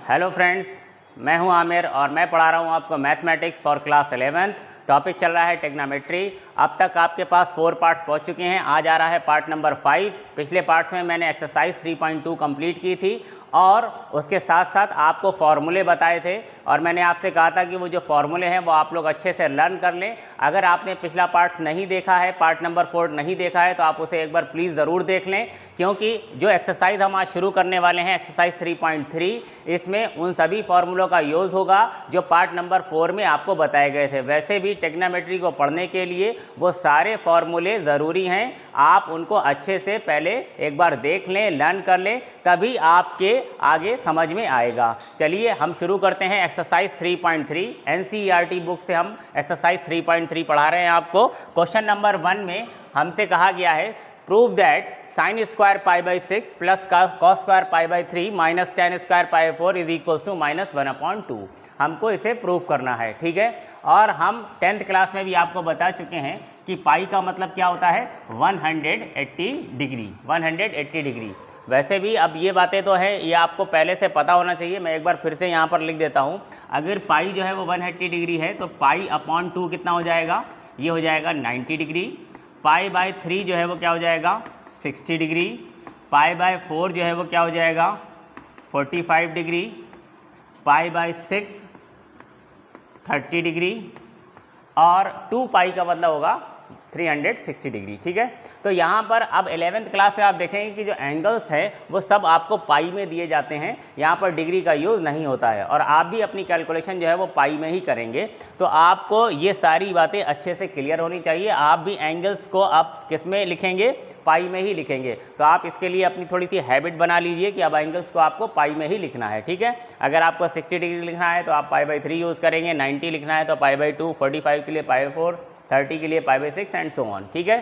Hello friends, मैं हूं आमिर और मैं पढ़ा रहा हूं आपको mathematics for class 11th। Topic चल रहा है टेक्नोमेट्री। अब तक आपके पास 4 पार्ट्स पहुंच चुके हैं। आज आ रहा है पार्ट नंबर 5। पिछले पार्ट्स में मैंने एक्सरसाइज 3.2 कंप्लीट की थी और उसके साथ साथ आपको फॉर्मूले बताए थे और मैंने आपसे कहा था कि वो जो फॉर्मूले हैं वो आप लोग अच्छे से लर्न कर लें। अगर आपने पिछला पार्ट नहीं देखा है, पार्ट नंबर 4 नहीं देखा है, तो आप उसे एक बार प्लीज़ ज़रूर देख लें, क्योंकि जो एक्सरसाइज हम आज शुरू करने वाले हैं एक्सरसाइज 3.3, इसमें उन सभी फॉर्मूलों का यूज़ होगा जो पार्ट नंबर 4 में आपको बताए गए थे। वैसे भी टेक्नोमेट्री को पढ़ने के लिए वो सारे फॉर्मूले ज़रूरी हैं। आप उनको अच्छे से पहले एक बार देख लें, लर्न कर लें, तभी आपके आगे समझ में आएगा। चलिए हम शुरू करते हैं एक्सरसाइज 3.3। एनसीईआरटी बुक से हम एक्सरसाइज 3.3 पढ़ा रहे हैं आपको। क्वेश्चन नंबर 1 में हमसे कहा गया है prove that sin square pi by 6 plus cos square pi by 3 minus ten square pi 4 is equal to -1/2। हमको इसे प्रूव करना है, ठीक है। और हम 10th क्लास में भी आपको बता चुके हैं कि पाई का मतलब क्या होता है 180 डिग्री, 180 डिग्री। वैसे भी अब ये बातें तो हैं, ये आपको पहले से पता होना चाहिए। मैं एक बार फिर से यहाँ पर लिख देता हूँ। अगर पाई जो है वो 180 डिग्री है तो पाई अपॉन 2 कितना हो जाएगा, ये हो जाएगा 90 डिग्री। पाई बाय 3 जो है वो क्या हो जाएगा 60 डिग्री। पाई बाय 4 जो है वो क्या हो जाएगा 45 डिग्री। पाई बाय 6 30 डिग्री और 2 पाई का मतलब होगा 360 डिग्री, ठीक है। तो यहाँ पर अब 11th क्लास में आप देखेंगे कि जो एंगल्स हैं वो सब आपको पाई में दिए जाते हैं, यहाँ पर डिग्री का यूज़ नहीं होता है। और आप भी अपनी कैलकुलेशन जो है वो पाई में ही करेंगे, तो आपको ये सारी बातें अच्छे से क्लियर होनी चाहिए। आप भी एंगल्स को आप किस में लिखेंगे, पाई में ही लिखेंगे। तो आप इसके लिए अपनी थोड़ी सी हैबिट बना लीजिए कि अब एंगल्स को आपको पाई में ही लिखना है, ठीक है। अगर आपको 60 डिग्री लिखना है तो आप पाई बाई 3 यूज़ करेंगे, 90 लिखना है तो पाई बाई 2, 45 के लिए पाई 4, 30 के लिए पाई बाई 6 एंड सो ऑन, ठीक है।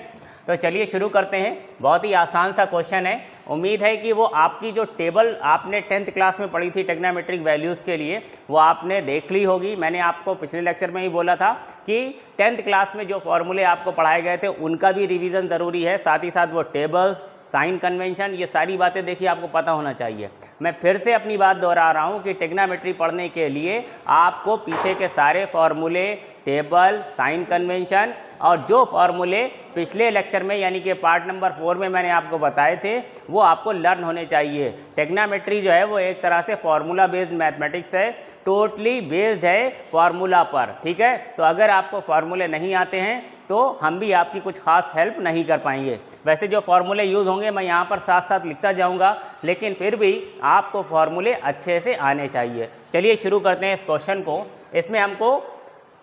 तो चलिए शुरू करते हैं। बहुत ही आसान सा क्वेश्चन है। उम्मीद है कि वो आपकी जो टेबल आपने 10th क्लास में पढ़ी थी टेक्नोमेट्रिक वैल्यूज़ के लिए वो आपने देख ली होगी। मैंने आपको पिछले लेक्चर में ही बोला था कि 10th क्लास में जो फॉर्मूले आपको पढ़ाए गए थे उनका भी रिवीजन ज़रूरी है, साथ ही साथ वो टेबल्स, साइन कन्वेंशन, ये सारी बातें देखिए आपको पता होना चाहिए। मैं फिर से अपनी बात दोहरा रहा हूँ कि टेक्नोमेट्री पढ़ने के लिए आपको पीछे के सारे फॉर्मूले, टेबल, साइन कन्वेंशन और जो फॉर्मूले पिछले लेक्चर में यानी कि पार्ट नंबर 4 में मैंने आपको बताए थे वो आपको लर्न होने चाहिए। टेक्नोमेट्री जो है वो एक तरह से फॉर्मूला बेस्ड मैथमेटिक्स है, टोटली बेस्ड है फॉर्मूला पर, ठीक है। तो अगर आपको फॉर्मूले नहीं आते हैं तो हम भी आपकी कुछ खास हेल्प नहीं कर पाएंगे। वैसे जो फॉर्मूले यूज़ होंगे मैं यहाँ पर साथ साथ लिखता जाऊँगा, लेकिन फिर भी आपको फॉर्मूले अच्छे से आने चाहिए। चलिए शुरू करते हैं इस क्वेश्चन को। इसमें हमको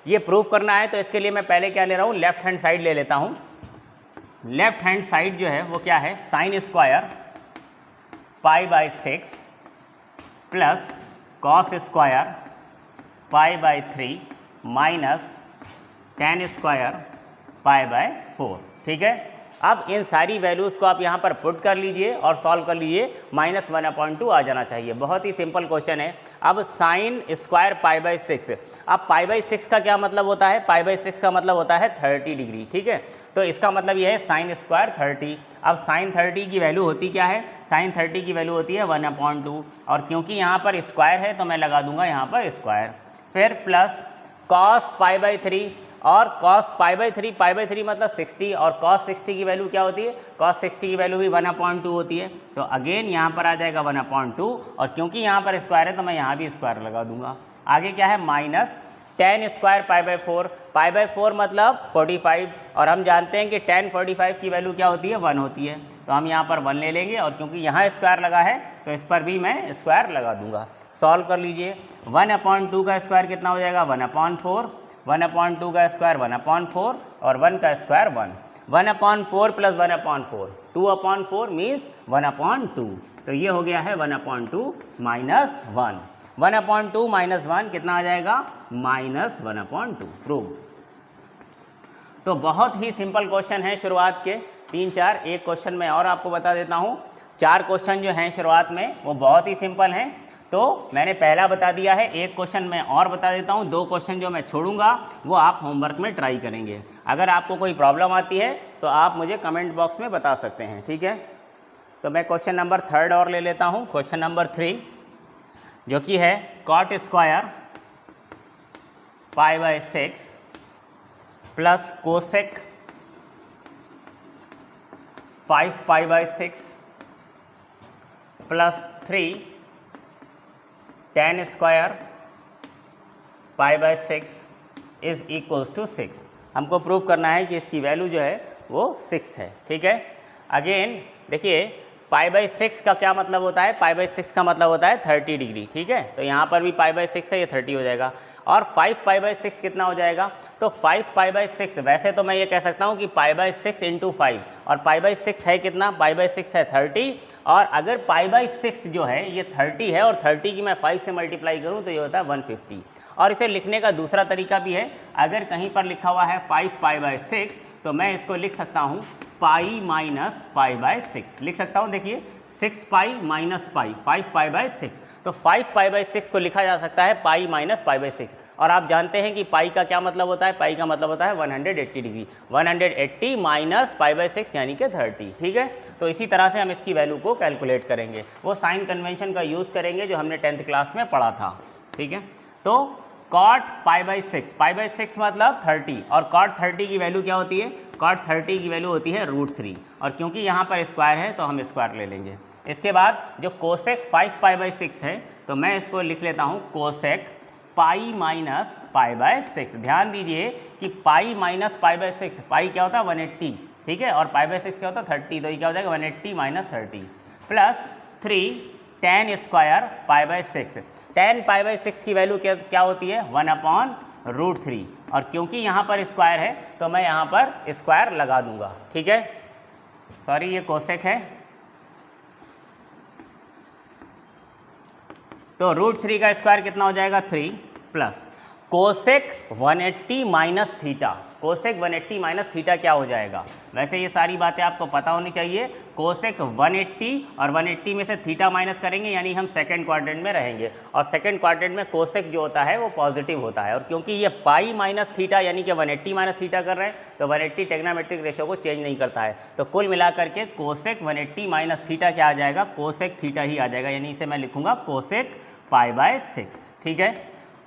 ये प्रूव करना है तो इसके लिए मैं पहले क्या ले रहा हूँ, लेफ्ट हैंड साइड ले लेता हूँ। लेफ्ट हैंड साइड जो है वो क्या है sine square pi by 6 plus cos square pi by 3 minus ten square pi by 4, ठीक है। अब इन सारी वैल्यूज़ को आप यहाँ पर पुट कर लीजिए और सॉल्व कर लीजिए, -1/2 आ जाना चाहिए। बहुत ही सिंपल क्वेश्चन है। अब साइन स्क्वायर पाई बाई 6, अब पाई बाई 6 का क्या मतलब होता है, पाई बाई 6 का मतलब होता है 30 डिग्री, ठीक है। तो इसका मतलब यह है साइन स्क्वायर 30। अब साइन 30 की वैल्यू होती क्या है, साइन 30 की वैल्यू होती है 1/2 और क्योंकि यहाँ पर स्क्वायर है तो मैं लगा दूंगा यहाँ पर स्क्वायर। फिर प्लस कॉस पाई बाई 3 और कॉस पाई बाई 3 मतलब 60 और कॉस 60 की वैल्यू क्या होती है, कॉस 60 की वैल्यू भी 1/2 होती है। तो अगेन यहाँ पर आ जाएगा 1/2 और क्योंकि यहाँ पर स्क्वायर है तो मैं यहाँ भी स्क्वायर लगा दूंगा। आगे क्या है minus ten square pi by 4, pi by 4 मतलब 45 और हम जानते हैं कि टेन 45 की वैल्यू क्या होती है 1 होती है। तो हम यहाँ पर 1 ले लेंगे और क्योंकि यहाँ स्क्वायर लगा है तो इस पर भी मैं स्क्वायर लगा दूंगा। सॉल्व कर लीजिए। 1/2 का स्क्वायर कितना हो जाएगा 1/4, 1/2 का स्क्वायर 1/4 और 1 का स्क्वायर 1, 1/4 प्लस 1/4 2/4 मीन्स 1/2। तो ये हो गया है 1/2 माइनस 1, 1/2 माइनस 1 कितना आ जाएगा -1/2, प्रूव। तो बहुत ही सिंपल क्वेश्चन है शुरुआत के 3-4। एक क्वेश्चन मैं और आपको बता देता हूँ। 4 क्वेश्चन जो हैं शुरुआत में वो बहुत ही सिंपल हैं। तो मैंने पहला बता दिया है, एक क्वेश्चन मैं और बता देता हूँ। 2 क्वेश्चन जो मैं छोड़ूंगा वो आप होमवर्क में ट्राई करेंगे। अगर आपको कोई प्रॉब्लम आती है तो आप मुझे कमेंट बॉक्स में बता सकते हैं, ठीक है। तो मैं क्वेश्चन नंबर 3 और ले लेता हूँ। क्वेश्चन नंबर 3, जो कि है cot square π/6 plus cosec 5π/6 plus 3 tan square π/6 is equals to 6। हमको प्रूव करना है कि इसकी वैल्यू जो है वो 6 है। ठीक है, अगेन देखिए π/6 का क्या मतलब होता है, π/6 का मतलब होता है 30 डिग्री। ठीक है, तो यहाँ पर भी π/6 है, ये 30 हो जाएगा। और 5π/6 कितना हो जाएगा, तो 5π/6 वैसे तो मैं ये कह सकता हूँ कि π/6 इंटू 5, और π/6 है कितना, π/6 है 30, और अगर π/6 जो है ये 30 है और 30 की मैं 5 से मल्टीप्लाई करूँ तो ये होता है 150। और इसे लिखने का दूसरा तरीका भी है, अगर कहीं पर लिखा हुआ है 5π/6 तो मैं इसको लिख सकता हूँ पाई माइनस π/6 लिख सकता हूँ। देखिए 6π माइनस पाई 5π/6, तो 5π/6 को लिखा जा सकता है पाई माइनस π/6। और आप जानते हैं कि पाई का क्या मतलब होता है, पाई का मतलब होता है 180 डिग्री, 180 माइनस π/6 यानी कि 30। ठीक है, तो इसी तरह से हम इसकी वैल्यू को कैलकुलेट करेंगे, वो साइन कन्वेंशन का यूज़ करेंगे जो हमने 10th क्लास में पढ़ा था। ठीक है, तो कॉट π/6 मतलब 30, और कॉट 30 की वैल्यू क्या होती है, कॉट 30 की वैल्यू होती है √3, और क्योंकि यहाँ पर स्क्वायर है तो हम स्क्वायर ले लेंगे। इसके बाद जो कोसेक 5π/6 है तो मैं इसको लिख लेता हूँ कोसेक पाई माइनस π/6। ध्यान दीजिए कि पाई माइनस π/6, पाई क्या होता है 180, ठीक है, और π/6 क्या होता है 30, तो ये क्या हो जाएगा 180 minus 30 plus 3 tan square π/6। tan π/6 की वैल्यू क्या होती है 1/√3, और क्योंकि यहाँ पर स्क्वायर है तो मैं यहाँ पर स्क्वायर लगा दूंगा। ठीक है, सॉरी ये कोसेक है, तो √3 का स्क्वायर कितना हो जाएगा 3 plus cosec 180 minus theta. Cosec 180 minus theta क्या हो जाएगा, वैसे ये सारी बातें आपको पता होनी चाहिए। कोसेक 180 और 180 में से थीटा माइनस करेंगे यानी हम सेकंड क्वाड्रेंट में रहेंगे, और सेकंड क्वाड्रेंट में कोसेक जो होता है वो पॉजिटिव होता है, और क्योंकि ये पाई माइनस थीटा यानी कि 180 माइनस थीटा कर रहे हैं तो 180 टेग्नामेट्रिक रेशियो को चेंज नहीं करता है, तो कुल मिलाकर के कोसेक 180 माइनस थीटा क्या आ जाएगा, कोसेक थीटा ही आ जाएगा, यानी इसे मैं लिखूंगा कोसेक π/6। ठीक है,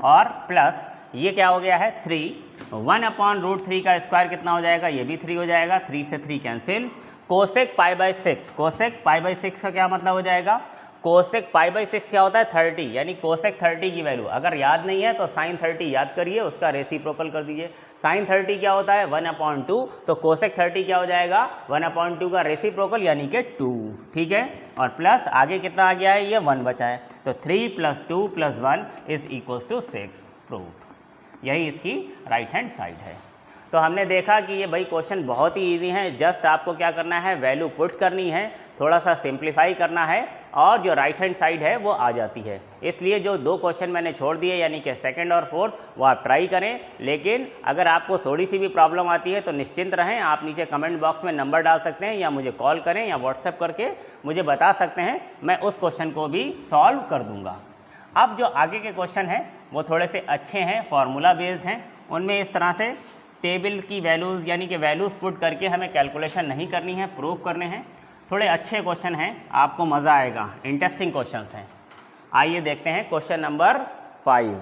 और प्लस ये क्या हो गया है 3, 1/√3 का स्क्वायर कितना हो जाएगा, ये भी 3 हो जाएगा, 3 से 3 कैंसिल। कोसेक π/6, कोसेक π/6 का क्या मतलब हो जाएगा, कोसेक π/6 क्या होता है 30, यानी कोसेक 30 की वैल्यू अगर याद नहीं है तो साइन 30 याद करिए, उसका रेसिप्रोकल कर दीजिए। साइन 30 क्या होता है 1/2, तो कोसेक 30 क्या हो जाएगा 1/2 का रेसिप्रोकल यानी कि 2। ठीक है, और प्लस आगे कितना आ गया है, ये 1 बचा है, तो 3 + 2 + 1 इज इक्वल्स टू 6। प्रूव, यही इसकी राइट हैंड साइड है। तो हमने देखा कि ये भाई क्वेश्चन बहुत ही इजी है, जस्ट आपको क्या करना है, वैल्यू पुट करनी है, थोड़ा सा सिंप्लीफाई करना है, और जो राइट हैंड साइड है वो आ जाती है। इसलिए जो 2 क्वेश्चन मैंने छोड़ दिए यानी कि सेकंड और फोर्थ, वो आप ट्राई करें। लेकिन अगर आपको थोड़ी सी भी प्रॉब्लम आती है तो निश्चिंत रहें, आप नीचे कमेंट बॉक्स में नंबर डाल सकते हैं, या मुझे कॉल करें या व्हाट्सएप करके मुझे बता सकते हैं, मैं उस क्वेश्चन को भी सॉल्व कर दूँगा। अब जो आगे के क्वेश्चन हैं वो थोड़े से अच्छे हैं, फार्मूला बेस्ड हैं, उनमें इस तरह से टेबल की वैल्यूज़ यानी कि वैल्यूज़ पुट करके हमें कैलकुलेशन नहीं करनी है, प्रूव करने हैं। थोड़े अच्छे क्वेश्चन हैं, आपको मज़ा आएगा, इंटरेस्टिंग क्वेश्चंस हैं। आइए देखते हैं क्वेश्चन नंबर 5।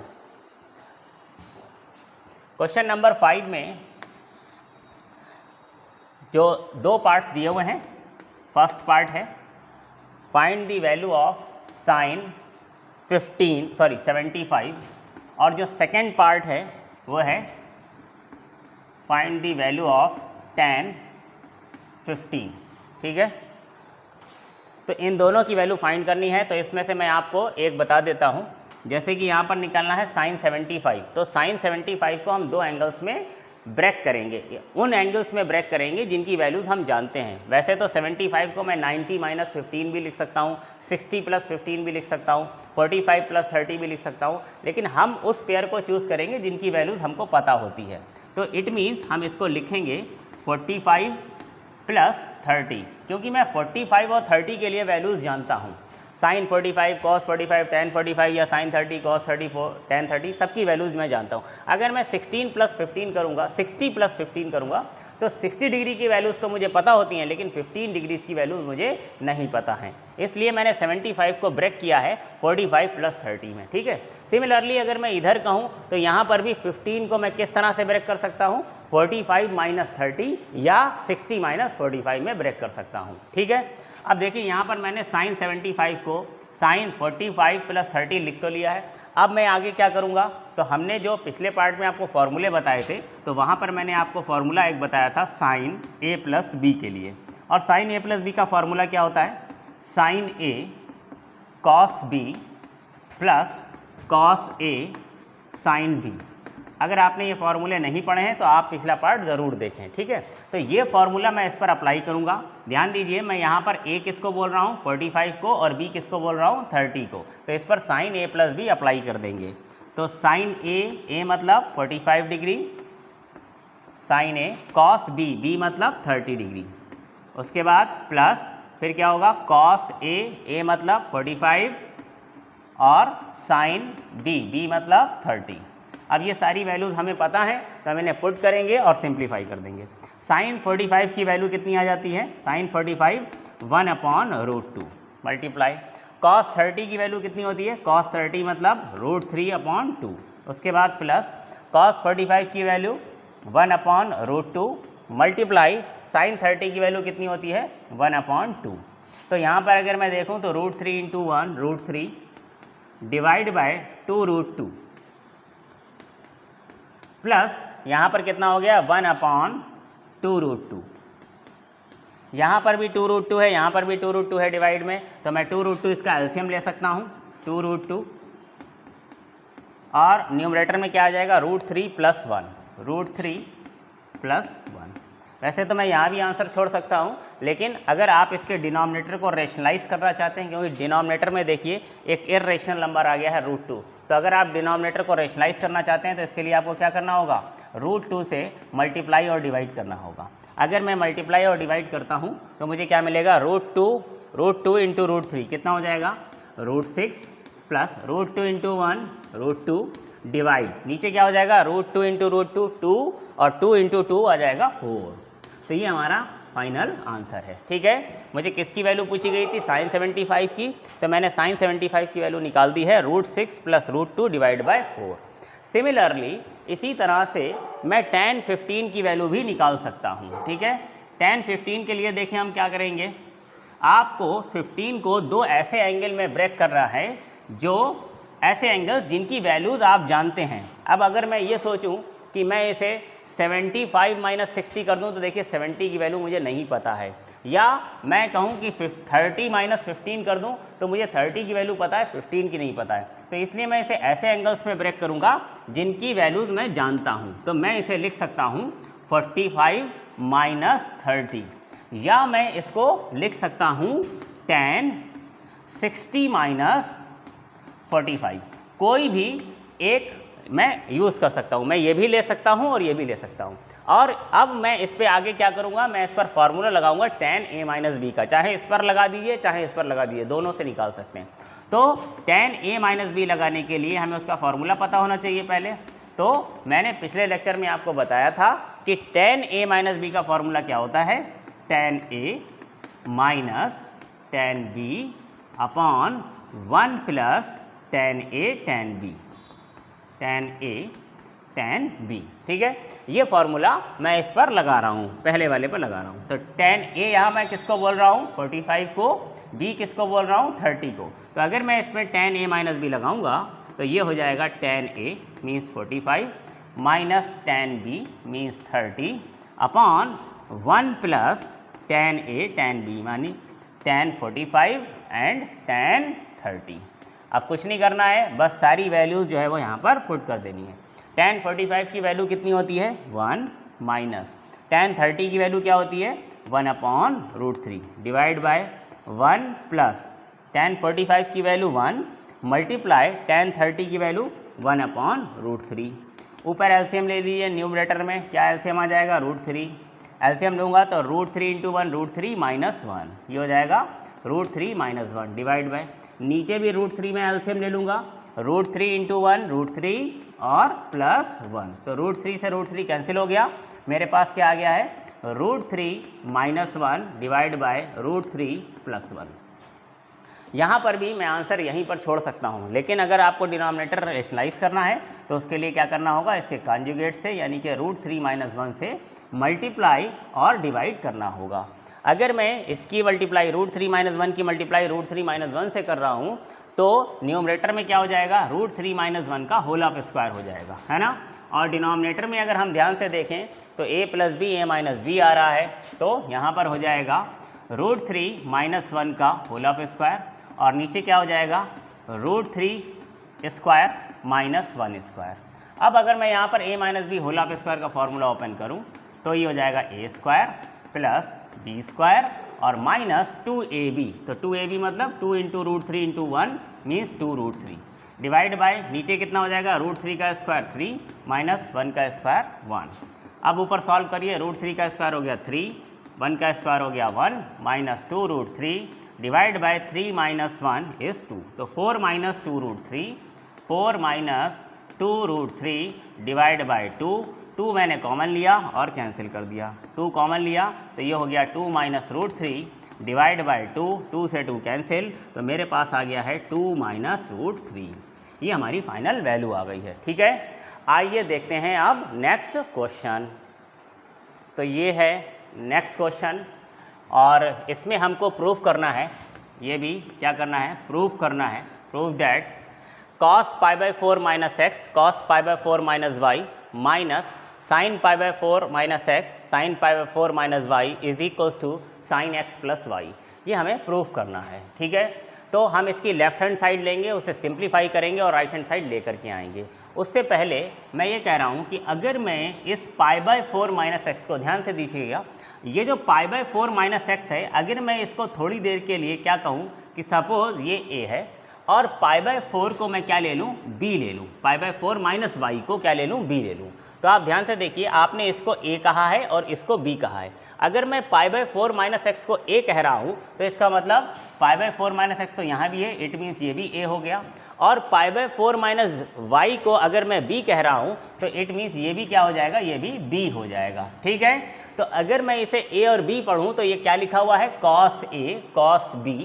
क्वेश्चन नंबर 5 में जो 2 पार्ट्स दिए हुए हैं, फर्स्ट पार्ट है find the value of sine 75, और जो सेकेंड पार्ट है वो है find the value of tan 15। ठीक है, तो इन दोनों की वैल्यू फाइंड करनी है, तो इसमें से मैं आपको एक बता देता हूँ। जैसे कि यहाँ पर निकालना है साइन 75, तो साइन 75 को हम 2 एंगल्स में ब्रेक करेंगे, उन एंगल्स में ब्रेक करेंगे जिनकी वैल्यूज़ हम जानते हैं। वैसे तो 75 को मैं 90 - 15 भी लिख सकता हूँ, 60 + 15 भी लिख सकता हूँ, 45 + 30 भी लिख सकता हूँ, लेकिन हम उस पेयर को चूज़ करेंगे जिनकी वैल्यूज़ हमको पता होती है। तो इट मीन्स हम इसको लिखेंगे 45 + 30, क्योंकि मैं 45 और 30 के लिए वैल्यूज़ जानता हूँ। साइन 45 cos 45 tan 45 या साइन 30 cos 30 tan 30 सबकी वैल्यूज़ मैं जानता हूँ। अगर मैं 16 + 15 करूँगा, 60 + 15 करूँगा, तो 60 डिग्री की वैल्यूज़ तो मुझे पता होती हैं, लेकिन 15 डिग्रीज की वैल्यूज़ मुझे नहीं पता हैं, इसलिए मैंने 75 को ब्रेक किया है 45 + 30 में। ठीक है, सिमिलरली अगर मैं इधर कहूँ तो यहाँ पर भी 15 को मैं किस तरह से ब्रेक कर सकता हूँ, 45 - 30 या 60 - 45 में ब्रेक कर सकता हूँ। ठीक है, अब देखिए यहाँ पर मैंने sin 75 को sin 45 + 30 लिख तो लिया है। अब मैं आगे क्या करूँगा, तो हमने जो पिछले पार्ट में आपको फॉर्मूले बताए थे, तो वहाँ पर मैंने आपको फॉर्मूला एक बताया था sin a + b के लिए, और sin a + b का फॉर्मूला क्या होता है, sin a cos b + cos a sin b। अगर आपने ये फार्मूले नहीं पढ़े हैं तो आप पिछला पार्ट ज़रूर देखें। ठीक है, तो ये फार्मूला मैं इस पर अप्लाई करूँगा। ध्यान दीजिए, मैं यहाँ पर a किसको बोल रहा हूँ, 45 को, और b किसको बोल रहा हूँ, 30 को। तो इस पर sin a + b अप्लाई कर देंगे। तो sin a मतलब 45 degree, sin a, cos b मतलब 30 डिग्री, उसके बाद प्लस फिर क्या होगा, cos a मतलब 45 और sin b मतलब 30। अब ये सारी वैल्यूज़ हमें पता है, तो हम इन्हें पुट करेंगे और सिंप्लीफाई कर देंगे। sin 45 की वैल्यू कितनी आ जाती है, sin 45 1/√2 मल्टीप्लाई, cos 30 की वैल्यू कितनी होती है, cos 30 मतलब √3/2, उसके बाद प्लस cos 45 की वैल्यू 1/√2 मल्टीप्लाई sin 30 की वैल्यू कितनी होती है, 1/2। तो यहाँ पर अगर मैं देखूँ तो √3 × 1 √3 डिवाइड बाय 2√2 प्लस यहाँ पर कितना हो गया, 1/2√2। यहाँ पर भी 2√2 है, यहाँ पर भी 2√2 है डिवाइड में, तो मैं 2√2 इसका एलसीएम ले सकता हूँ, 2√2, और न्यूमरेटर में क्या आ जाएगा, √3 + 1, √3 + 1। वैसे तो मैं यहाँ भी आंसर छोड़ सकता हूँ, लेकिन अगर आप इसके डिनोमिनेटर को रेशनलाइज करना चाहते हैं, क्योंकि डिनोमिनेटर में देखिए एक इर्रेशनल नंबर आ गया है √2, तो अगर आप डिनोमिनेटर को रेशनलाइज करना चाहते हैं तो इसके लिए आपको क्या करना होगा, √2 से मल्टीप्लाई और डिवाइड करना होगा। अगर मैं मल्टीप्लाई और डिवाइड करता हूँ तो मुझे क्या मिलेगा, √2 × √3 कितना हो जाएगा, √6 प्लस √2 × 1 √2 डिवाइड, नीचे क्या हो जाएगा, √2 × √2 2, और 2 × 2 आ जाएगा 4। तो ये हमारा फाइनल आंसर है। ठीक है, मुझे किसकी वैल्यू पूछी गई थी, sin 75 की, तो मैंने sin 75 की वैल्यू निकाल दी है √6 + √2 डिवाइड बाय 4। सिमिलरली इसी तरह से मैं tan 15 की वैल्यू भी निकाल सकता हूँ। ठीक है, tan 15 के लिए देखें हम क्या करेंगे, आपको 15 को दो ऐसे एंगल में ब्रेक करना है, जो ऐसे एंगल जिनकी वैल्यूज़ आप जानते हैं। अब अगर मैं ये सोचूं कि मैं इसे 75 - 60 कर दूं, तो देखिए 70 की वैल्यू मुझे नहीं पता है, या मैं कहूं कि 30 - 15 कर दूं, तो मुझे 30 की वैल्यू पता है, 15 की नहीं पता है। तो इसलिए मैं इसे ऐसे एंगल्स में ब्रेक करूंगा जिनकी वैल्यूज़ मैं जानता हूं। तो मैं इसे लिख सकता हूं 45 - 30, या मैं इसको लिख सकता हूं tan 60 - 45। कोई भी एक मैं यूज़ कर सकता हूँ, मैं ये भी ले सकता हूँ और ये भी ले सकता हूँ। और अब मैं इस पे आगे क्या करूँगा, मैं इस पर फार्मूला लगाऊंगा tan a - b का, चाहे इस पर लगा दीजिए चाहे इस पर लगा दीजिए, दोनों से निकाल सकते हैं। तो tan a - b लगाने के लिए हमें उसका फार्मूला पता होना चाहिए पहले। तो मैंने पिछले लेक्चर में आपको बताया था कि tan a - b का फार्मूला क्या होता है, tan a - tan b upon 1 + tan a tan b, tan a tan b। ठीक है, ये फार्मूला मैं इस पर लगा रहा हूँ, पहले वाले पर लगा रहा हूँ। तो tan a यहाँ मैं किसको बोल रहा हूँ, 45 को, b किसको बोल रहा हूँ, 30 को। तो अगर मैं इसमें tan a - b लगाऊंगा तो ये हो जाएगा tan a means 45 minus tan b means 30 upon 1 + tan a tan b, मानी tan 45 एंड tan 30। अब कुछ नहीं करना है, बस सारी वैल्यूज़ जो है वो यहाँ पर पुट कर देनी है। tan 45 की वैल्यू कितनी होती है, 1 माइनस tan 30 की वैल्यू क्या होती है, 1/√3 डिवाइड बाय 1 प्लस tan 45 की वैल्यू 1 मल्टीप्लाई tan 30 की वैल्यू 1/√3। ऊपर एलसीएम ले लीजिए, न्यूमरेटर में क्या एलसीएम आ जाएगा, √3। एलसीएम लूँगा तो √3 × 1 √3 - 1, ये हो जाएगा √3 - 1 डिवाइड बाय, नीचे भी √3 में एलसीएम ले लूँगा, √3 × 1 √3 और प्लस 1, तो √3 से √3 कैंसिल हो गया, मेरे पास क्या आ गया है √3 - 1 डिवाइड बाय √3 + 1। यहाँ पर भी मैं आंसर यहीं पर छोड़ सकता हूँ, लेकिन अगर आपको डिनोमिनेटर रेशनलाइज करना है तो उसके लिए क्या करना होगा, इसके कॉन्जुगेट से यानी कि √3 - 1 से मल्टीप्लाई और डिवाइड करना होगा। अगर मैं इसकी मल्टीप्लाई √3 - 1 की मल्टीप्लाई √3 - 1 से कर रहा हूँ तो न्यूमरेटर में क्या हो जाएगा, √3 - 1 का होल ऑफ स्क्वायर हो जाएगा, है ना। और डिनोमिनेटर में अगर हम ध्यान से देखें तो a + b a - b आ रहा है, तो यहाँ पर हो जाएगा √3 - 1 का होल ऑफ स्क्वायर और नीचे क्या हो जाएगा, √3 स्क्वायर - 1 स्क्वायर। अब अगर मैं यहाँ पर a - b whole of square का फॉर्मूला ओपन करूँ तो ये हो जाएगा a square plus b square और माइनस 2ab, तो 2ab मतलब 2 × √3 × 1 मीन्स 2√3 डिवाइड बाय नीचे कितना हो जाएगा, √3 का स्क्वायर 3 - 1 का स्क्वायर 1। अब ऊपर सॉल्व करिए, √3 का स्क्वायर हो गया 3, 1 का स्क्वायर हो गया 1 माइनस 2√3 डिवाइड बाय 3 - 1 इज़ 2, तो 4 - 2√3, 4 - 2√3 डिवाइड बाय 2, 2 मैंने कॉमन लिया और कैंसिल कर दिया, 2 कॉमन लिया तो ये हो गया 2 - √3 डिवाइड बाय 2, 2 से 2 कैंसिल, तो मेरे पास आ गया है 2 - √3। ये हमारी फाइनल वैल्यू आ गई है, ठीक है। आइए देखते हैं अब नेक्स्ट क्वेश्चन। तो ये है नेक्स्ट क्वेश्चन और इसमें हमको प्रूफ करना है, ये भी क्या करना है, प्रूफ करना है, proof that cos π/4 - x cos π/4 - y minus sin π/4 - x sin π/4 - y is equals to sin x + y। ये हमें प्रूफ करना है, ठीक है। तो हम इसकी लेफ्ट हैंड साइड लेंगे, उसे सिंप्लीफाई करेंगे और राइट हैंड साइड लेकर के आएंगे। उससे पहले मैं ये कह रहा हूँ कि अगर मैं इस π/4 - x को, ध्यान से दीजिएगा, ये जो π/4 - x है, अगर मैं इसको थोड़ी देर के लिए क्या कहूँ कि सपोज ये a है और π/4 को मैं क्या ले लूँ, b ले लूँ, π/4 - y को क्या ले लूँ, b ले लूँ। तो आप ध्यान से देखिए, आपने इसको a कहा है और इसको b कहा है। अगर मैं π/4 - x को a कह रहा हूँ तो इसका मतलब π/4 - x तो यहाँ भी है, इट मीन्स ये भी a हो गया, और π/4 - y को अगर मैं b कह रहा हूँ तो इट मीन्स ये भी क्या हो जाएगा, ये भी b हो जाएगा, ठीक है। तो अगर मैं इसे a और b पढ़ूँ तो ये क्या लिखा हुआ है, cos a cos b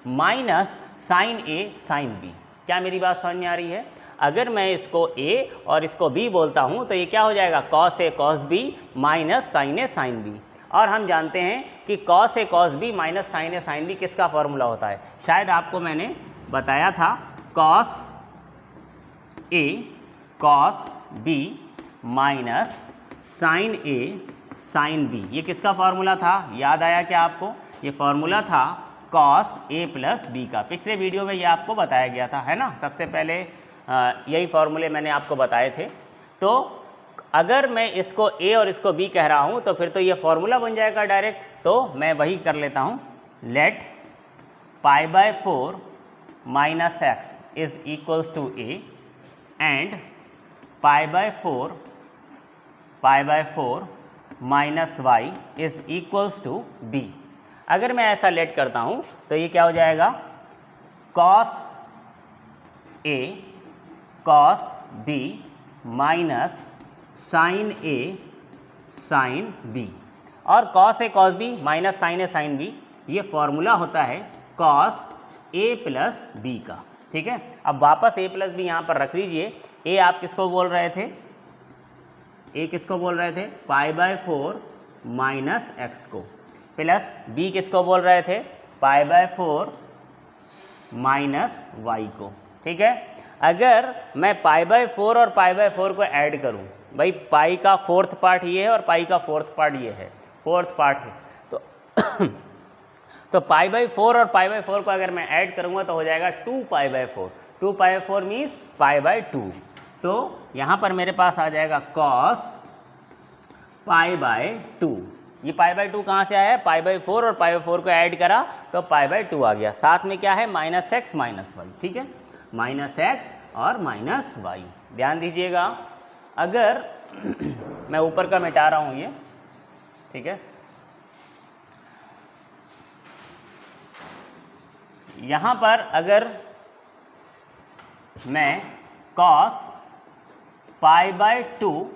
minus sin a sin b। क्या मेरी बात समझ में आ रही है? अगर मैं इसको a और इसको b बोलता हूँ तो ये क्या हो जाएगा, cos a cos b minus sin a sin b। और हम जानते हैं कि cos a cos b minus sin a sin b किसका फॉर्मूला होता है, शायद आपको मैंने बताया था, cos a cos b minus sin a sin b। ये किसका फॉर्मूला था, याद आया क्या आपको? ये फॉर्मूला था cos a + b का। पिछले वीडियो में ये आपको बताया गया था, है ना। सबसे पहले यही फॉर्मूले मैंने आपको बताए थे। तो अगर मैं इसको a और इसको b कह रहा हूँ तो फिर तो ये फॉर्मूला बन जाएगा डायरेक्ट। तो मैं वही कर लेता हूँ, let π/4 - x is equals to a and π/4 - y is equals to b। अगर मैं ऐसा लेट करता हूँ तो ये क्या हो जाएगा, cos a cos b minus sin a sin b। और cos a cos b minus sin a sin b ये फॉर्मूला होता है cos a + b का, ठीक है। अब वापस a + b यहाँ पर रख लीजिए। a आप किसको बोल रहे थे, a किसको बोल रहे थे, π/4 - x को, प्लस b किसको बोल रहे थे, π/4 - y को, ठीक है। अगर मैं π/4 और π/4 को ऐड करूं, भाई पाई का फोर्थ पार्ट ये है और पाई का फोर्थ पार्ट ये है, फोर्थ पार्ट है, तो π/4 और π/4 को अगर मैं ऐड करूंगा तो हो जाएगा 2π/4। 2π/4 मीन्स π/2। तो यहाँ पर मेरे पास आ जाएगा cos π/2। ये π/2 कहाँ से आया है, π/4 और π/4 को ऐड करा तो π/2 आ गया। साथ में क्या है, -x - y, ठीक है, -x और -y। ध्यान दीजिएगा, अगर मैं ऊपर का मिटा रहा हूँ ये, ठीक है, यहाँ पर अगर मैं cos π/2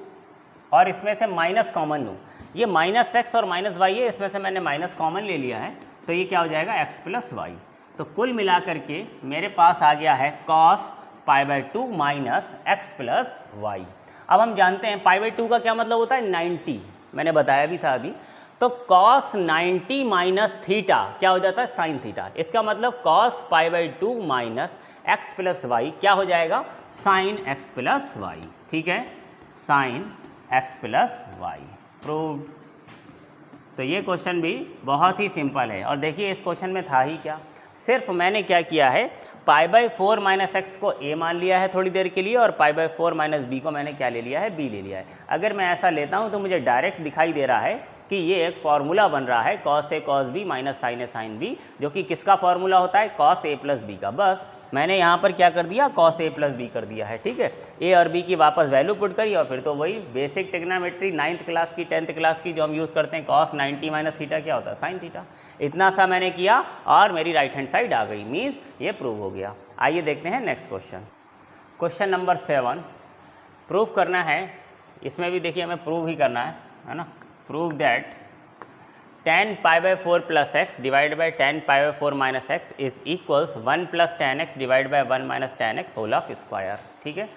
और इसमें से माइनस कॉमन लूँ, ये माइनस एक्स और माइनस वाई है, इसमें से मैंने माइनस कॉमन ले लिया है, तो ये क्या हो जाएगा एक्स प्लस वाई। तो कुल मिलाकर के मेरे पास आ गया है cos pi by 2 minus x plus y. अब हम जानते हैं पाई बाई 2 का क्या मतलब होता है 90, मैंने बताया भी था अभी। तो कॉस 90 माइनस थीटा क्या हो जाता है साइन थीटा। इसका मतलब cos pi by 2 minus x plus y क्या हो जाएगा साइन एक्स प्लस वाई। ठीक है, sine x plus y proved. तो ये क्वेश्चन भी बहुत ही सिंपल है। और देखिए इस क्वेश्चन में था ही क्या, सिर्फ मैंने क्या किया है पाई बाई 4 माइनस एक्स को a मान लिया है थोड़ी देर के लिए, और पाई बाई 4 माइनस बी को मैंने क्या ले लिया है b ले लिया है। अगर मैं ऐसा लेता हूँ तो मुझे डायरेक्ट दिखाई दे रहा है कि ये एक फॉर्मूला बन रहा है cos A cos B minus sign A sine B, जो कि किसका फॉर्मूला होता है कॉस ए प्लस बी का। बस मैंने यहाँ पर क्या कर दिया कॉस ए प्लस बी कर दिया है। ठीक है, ए और बी की वापस वैल्यू पुट करी और फिर तो वही बेसिक ट्रिग्नोमेट्री 9th क्लास की 10th क्लास की जो हम यूज़ करते हैं, कॉस 90 माइनस थीटा क्या होता है साइन थीटा। इतना सा मैंने किया और मेरी राइट हैंड साइड आ गई, मीन्स ये प्रूव हो गया। आइए देखते हैं next question. Question number 7 prove करना है। इसमें भी देखिए हमें प्रूव ही करना है ना। Prove that tan pi by 4 plus x divide by tan pi by 4 minus x is equals 1 plus tan x divide by 1 minus tan x whole of square. ठीक है,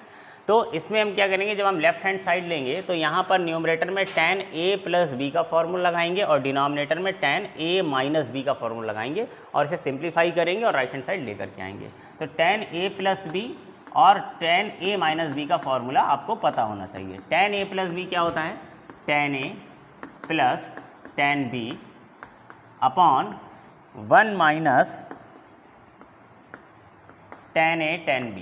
तो इसमें हम क्या करेंगे, जब हम लेफ्ट हैंड साइड लेंगे तो यहाँ पर न्यूमरेटर में tan a प्लस बी का फॉर्मूला लगाएंगे और डिनोमिनेटर में tan a माइनस बी का फॉर्मूला लगाएंगे और इसे सिंप्लीफाई करेंगे और राइट हैंड साइड लेकर के आएंगे। तो tan a प्लस बी और tan a माइनस बी का फॉर्मूला आपको पता होना चाहिए। tan a प्लस बी क्या होता है tan a plus tan b upon 1 minus tan a tan b।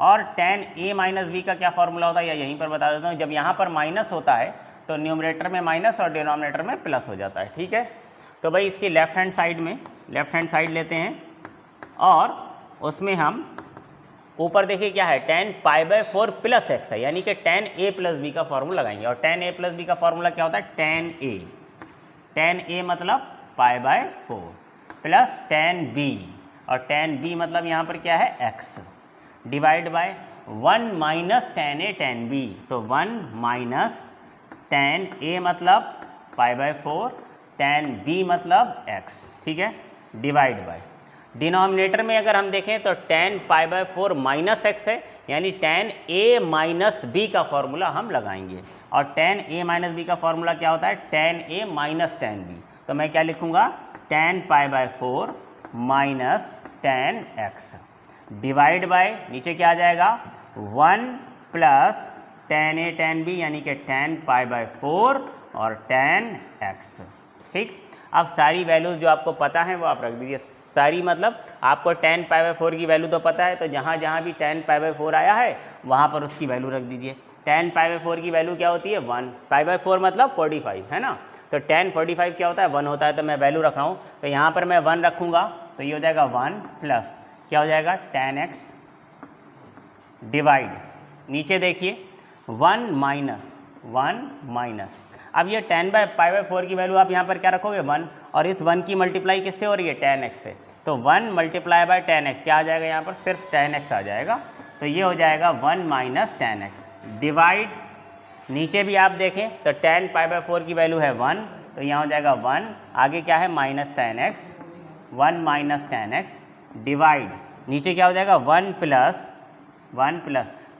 और tan a माइनस बी का क्या फॉर्मूला होता है या यहीं पर बता देता हूँ। जब यहाँ पर माइनस होता है तो न्यूमरेटर में माइनस और डिनोमिनेटर में प्लस हो जाता है। ठीक है, तो भाई इसकी लेफ्ट हैंड साइड लेते हैं और उसमें हम ऊपर देखिए क्या है tan pi by 4 plus x है, यानी कि tan a प्लस बी का फॉर्मूला लगाएंगे। और tan a प्लस बी का फॉर्मूला क्या होता है tan a मतलब पाई बाई 4 प्लस tan b, और tan b मतलब यहाँ पर क्या है x, divide by 1 minus tan a tan b। तो 1 माइनस tan a मतलब पाई बाई 4 tan b मतलब x। ठीक है, डिवाइड बाय डिनोमिनेटर में अगर हम देखें तो tan pi by 4 minus x है, यानी tan a माइनस बी का फॉर्मूला हम लगाएंगे। और tan a माइनस बी का फॉर्मूला क्या होता है tan a minus tan b। तो मैं क्या लिखूंगा tan pi by 4 minus tan x divide by नीचे क्या आ जाएगा 1 plus tan a tan b, यानी कि tan पाई बाई 4 और tan x। ठीक, अब सारी वैल्यूज जो आपको पता है वो आप रख दीजिए। सारी मतलब आपको tan पाई बाई 4 की वैल्यू तो पता है, तो जहाँ जहाँ भी tan पाई बाई 4 आया है वहाँ पर उसकी वैल्यू रख दीजिए। tan पाई बाई 4 की वैल्यू क्या होती है 1, पाई बाई 4 मतलब 45 है ना। तो tan 45 क्या होता है 1 होता है, तो मैं वैल्यू रख रहा हूँ। तो यहाँ पर मैं 1 रखूँगा तो ये हो जाएगा 1 प्लस क्या हो जाएगा tan x डिवाइड नीचे देखिए 1 माइनस अब ये tan पाई बाई 4 की वैल्यू आप यहाँ पर क्या रखोगे 1, और इस 1 की मल्टीप्लाई किससे हो रही है tan x से। तो 1 मल्टीप्लाई बाय tan x क्या आ जाएगा, यहाँ पर सिर्फ tan x आ जाएगा। तो ये हो जाएगा 1 माइनस tan x डिवाइड नीचे भी आप देखें तो tan पाई बाई 4 की वैल्यू है 1, तो यहाँ हो जाएगा 1, आगे क्या है minus tan x, 1 minus tan x divide नीचे क्या हो जाएगा 1 प्लस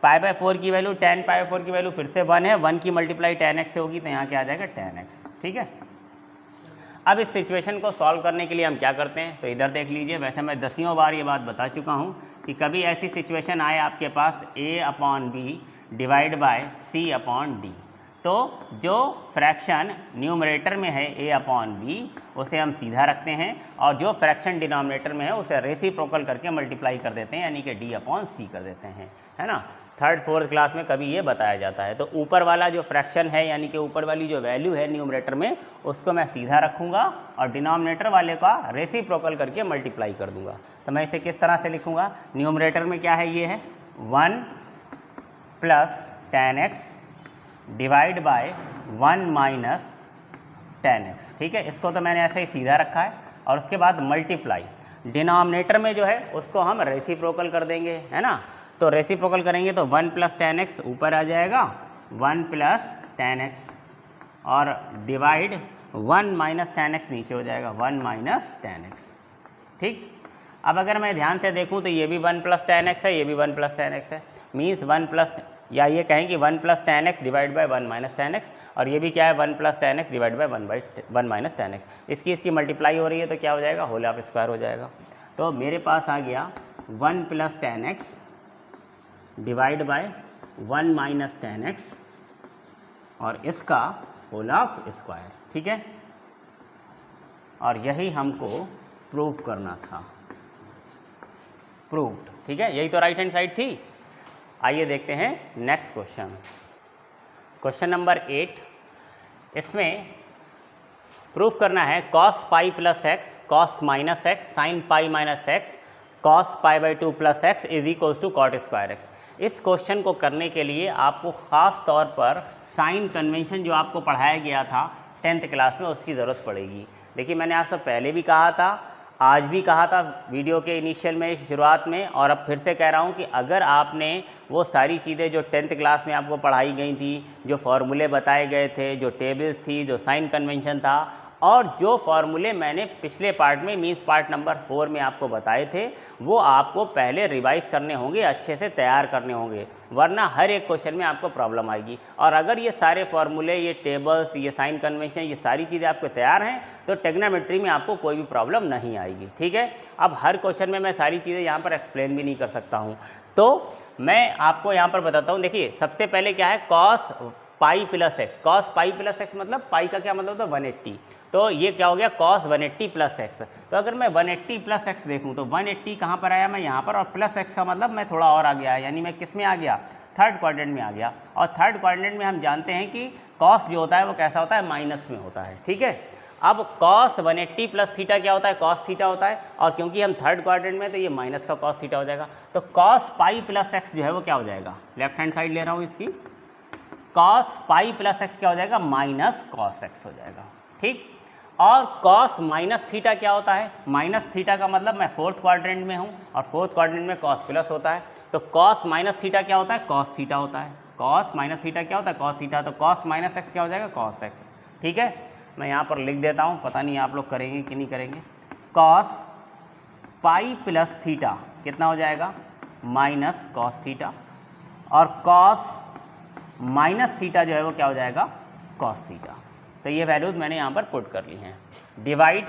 पाई बाई 4 की वैल्यू tan पाई बाई 4 की वैल्यू फिर से 1 है, 1 की मल्टीप्लाई tan x से होगी, तो यहाँ क्या आ जाएगा tan x। ठीक है, अब इस सिचुएशन को सॉल्व करने के लिए हम क्या करते हैं, तो इधर देख लीजिए। वैसे मैं दसियों बार ये बात बता चुका हूँ कि कभी ऐसी सिचुएशन आए आपके पास a upon b divide by c upon d, तो जो फ्रैक्शन न्यूमरेटर में है a अपॉन बी उसे हम सीधा रखते हैं, और जो फ्रैक्शन डिनोमिनेटर में है उसे रेसिप्रोकल करके मल्टीप्लाई कर देते हैं, यानी कि d अपॉन c कर देते हैं, है ना। 3rd 4th क्लास में कभी ये बताया जाता है। तो ऊपर वाला जो फ्रैक्शन है, यानी कि ऊपर वाली जो वैल्यू है न्यूमरेटर में, उसको मैं सीधा रखूँगा और डिनोमिनेटर वाले का रेसिप्रोकल करके मल्टीप्लाई कर दूंगा। तो मैं इसे किस तरह से लिखूँगा, न्यूमरेटर में क्या है, ये है 1 plus tan x divide by 1 minus tan x। ठीक है, इसको तो मैंने ऐसे ही सीधा रखा है, और उसके बाद मल्टीप्लाई डिनोमिनेटर में जो है उसको हम रेसिप्रोकल कर देंगे, है ना। तो रेसिप्रोकल करेंगे तो 1 प्लस tan x ऊपर आ जाएगा 1 प्लस tan x और डिवाइड 1 माइनस tan x नीचे हो जाएगा 1 माइनस tan x। ठीक, अब अगर मैं ध्यान से देखूं तो ये भी 1 प्लस tan x है, ये भी 1 प्लस tan x है, मीन्स 1 प्लस, या ये कहें कि 1 plus tan x divide by 1 minus tan x, और ये भी क्या है 1 plus tan x divide by 1 minus tan x। इसकी मल्टीप्लाई हो रही है तो क्या हो जाएगा, होल ऑफ स्क्वायर हो जाएगा। तो मेरे पास आ गया 1 plus tan x divide by 1 minus tan x और इसका होल ऑफ स्क्वायर। ठीक है, और यही हमको प्रूव करना था, प्रूव्ड। ठीक है, यही तो राइट हैंड साइड थी। आइए देखते हैं नेक्स्ट क्वेश्चन, क्वेश्चन नंबर 8। इसमें प्रूफ करना है cos pi plus x cos minus x sine pi minus x cos pi by 2 plus x is equals to cot square x. इस क्वेश्चन को करने के लिए आपको ख़ास तौर पर साइन कन्वेंशन जो आपको पढ़ाया गया था 10th क्लास में उसकी ज़रूरत पड़ेगी। देखिए, मैंने आपसे पहले भी कहा था, आज भी कहा था वीडियो के इनिशियल में, शुरुआत में, और अब फिर से कह रहा हूँ कि अगर आपने वो सारी चीज़ें जो 10th क्लास में आपको पढ़ाई गई थी, जो फॉर्मूले बताए गए थे, जो टेबल्स थी, जो साइन कन्वेंशन था, और जो फॉर्मूले मैंने पिछले पार्ट में मीन्स पार्ट नंबर 4 में आपको बताए थे, वो आपको पहले रिवाइज करने होंगे, अच्छे से तैयार करने होंगे, वरना हर एक क्वेश्चन में आपको प्रॉब्लम आएगी। और अगर ये सारे फॉर्मूले, ये टेबल्स, ये साइन कन्वेंशन, ये सारी चीज़ें आपको तैयार हैं तो ट्रिग्नोमेट्री में आपको कोई भी प्रॉब्लम नहीं आएगी। ठीक है, अब हर क्वेश्चन में मैं सारी चीज़ें यहाँ पर एक्सप्लेन भी नहीं कर सकता हूँ, तो मैं आपको यहाँ पर बताता हूँ। देखिए, सबसे पहले क्या है, कॉस पाई plus x. Cos pi plus x मतलब पाई का क्या मतलब होता है 180, तो ये क्या हो गया कॉस 180 प्लस एक्स। तो अगर मैं 180 प्लस एक्स देखूँ तो 180 कहाँ पर आया, मैं यहाँ पर, और प्लस एक्स का मतलब मैं थोड़ा और आ गया, यानी मैं किस में आ गया, थर्ड क्वाड्रेंट में आ गया। और थर्ड क्वाड्रेंट में हम जानते हैं कि कॉस जो होता है वो कैसा होता है, माइनस में होता है। ठीक है, अब कॉस 180 प्लस थीटा क्या होता है, कॉस थीटा होता है, और क्योंकि हम थर्ड क्वाड्रेंट में तो ये माइनस का कॉस थीटा हो जाएगा। तो कॉस पाई प्लस एक्स जो है वो क्या हो जाएगा, लेफ्ट हैंड साइड ले रहा हूँ इसकी, कॉस पाई प्लस एक्स क्या हो जाएगा, माइनस कॉस एक्स हो जाएगा। ठीक, और कॉस माइनस थीटा क्या होता है, माइनस थीटा का मतलब मैं फोर्थ क्वाड्रेंट में हूँ, और फोर्थ क्वाड्रेंट में कॉस प्लस होता है, तो कॉस माइनस थीटा क्या होता है, कॉस थीटा होता है। कॉस माइनस थीटा क्या होता है, कॉस थीटा, तो कॉस माइनस एक्स क्या हो जाएगा, कॉस एक्स। ठीक है, मैं यहाँ पर लिख देता हूँ, पता नहीं आप लोग करेंगे कि नहीं करेंगे। कॉस पाई प्लस थीटा कितना हो जाएगा, माइनस कॉस थीटा, और कॉस माइनस थीटा जो है वो क्या हो जाएगा, कॉस थीटा। तो ये वैल्यूज़ मैंने यहाँ पर पुट कर ली हैं। डिवाइड,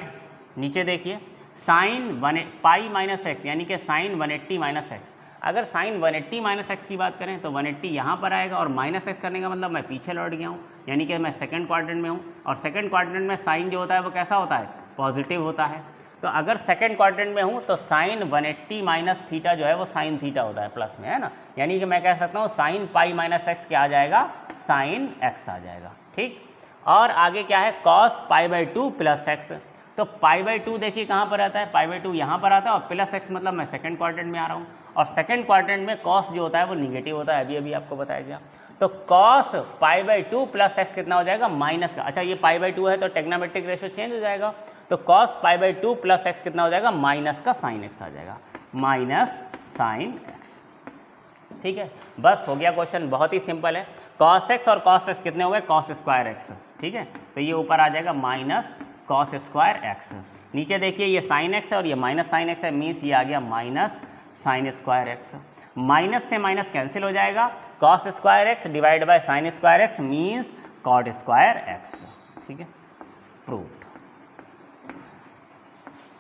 नीचे देखिए, साइन पाई माइनस एक्स यानी कि साइन 180 माइनस एक्स। अगर साइन 180 माइनस एक्स की बात करें तो 180 यहाँ पर आएगा, और माइनस एक्स करने का मतलब मैं पीछे लौट गया हूँ, यानी कि मैं सेकंड क्वाड्रेंट में हूँ, और सेकंड क्वाड्रेंट में साइन जो होता है वो कैसा होता है, पॉजिटिव होता है। तो अगर सेकंड क्वाड्रेंट में हूँ तो साइन 180 माइनस थीटा जो है वो साइन थीटा होता है, प्लस में, है ना, यानी कि मैं कह सकता हूँ साइन पाई माइनस एक्स क्या आ जाएगा, साइन एक्स आ जाएगा। ठीक, और आगे क्या है, cos pi by 2 plus x. तो पाई बाई 2 देखिए कहाँ पर आता है, पाई बाई 2 यहाँ पर आता है, और प्लस एक्स मतलब मैं सेकंड क्वाड्रेंट में आ रहा हूँ, और सेकंड क्वाड्रेंट में कॉस जो होता है वो निगेटिव होता है, अभी आपको बताया गया। तो cos pi by 2 plus x कितना हो जाएगा, माइनस का, अच्छा ये पाई बाई 2 है तो ट्रिग्नोमेट्रिक रेशियो चेंज हो जाएगा, तो cos pi by 2 plus x कितना हो जाएगा, माइनस का साइन एक्स आ जाएगा, माइनस साइन एक्स। ठीक है, बस हो गया क्वेश्चन, बहुत ही सिंपल है। कॉस एक्स और कॉस एक्स कितने हो गए, कॉस स्क्वायर एक्स। ठीक है, तो ये ऊपर आ जाएगा माइनस कॉस स्क्वायर एक्स। नीचे देखिए ये साइन एक्स है और ये माइनस साइन एक्स है, मीन्स ये आ गया minus sine square x. Minus से माइनस कैंसिल हो जाएगा, cos square x divide by sine square x means cot square x. ठीक है, प्रूव्ड।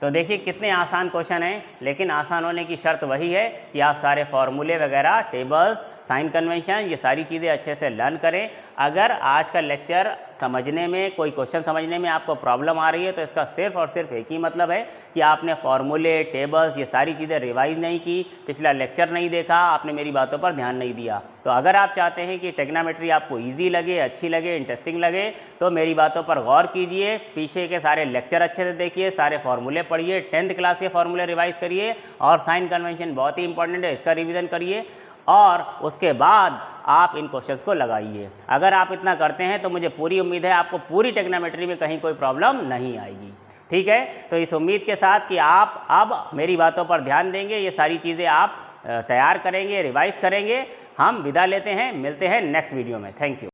तो देखिए कितने आसान क्वेश्चन हैं, लेकिन आसान होने की शर्त वही है कि आप सारे फॉर्मूले वगैरह, टेबल्स, साइन कन्वेंशन, ये सारी चीज़ें अच्छे से लर्न करें। अगर आज का लेक्चर समझने में, कोई क्वेश्चन समझने में आपको प्रॉब्लम आ रही है तो इसका सिर्फ और सिर्फ एक ही मतलब है कि आपने फॉर्मूले, टेबल्स, ये सारी चीज़ें रिवाइज नहीं की, पिछला लेक्चर नहीं देखा, आपने मेरी बातों पर ध्यान नहीं दिया। तो अगर आप चाहते हैं कि ट्रिग्नोमेट्री आपको ईजी लगे, अच्छी लगे, इंटरेस्टिंग लगे, तो मेरी बातों पर गौर कीजिए, पीछे के सारे लेक्चर अच्छे से देखिए, सारे फॉर्मूले पढ़िए, 10th क्लास के फॉर्मूले रिवाइज करिए, और साइन कन्वेंशन बहुत ही इंपॉर्टेंट है, इसका रिवीजन करिए, और उसके बाद आप इन क्वेश्चंस को लगाइए। अगर आप इतना करते हैं तो मुझे पूरी उम्मीद है आपको पूरी ट्रिग्नोमेट्री में कहीं कोई प्रॉब्लम नहीं आएगी। ठीक है, तो इस उम्मीद के साथ कि आप अब मेरी बातों पर ध्यान देंगे, ये सारी चीज़ें आप तैयार करेंगे, रिवाइज करेंगे, हम विदा लेते हैं, मिलते हैं नेक्स्ट वीडियो में। Thank you.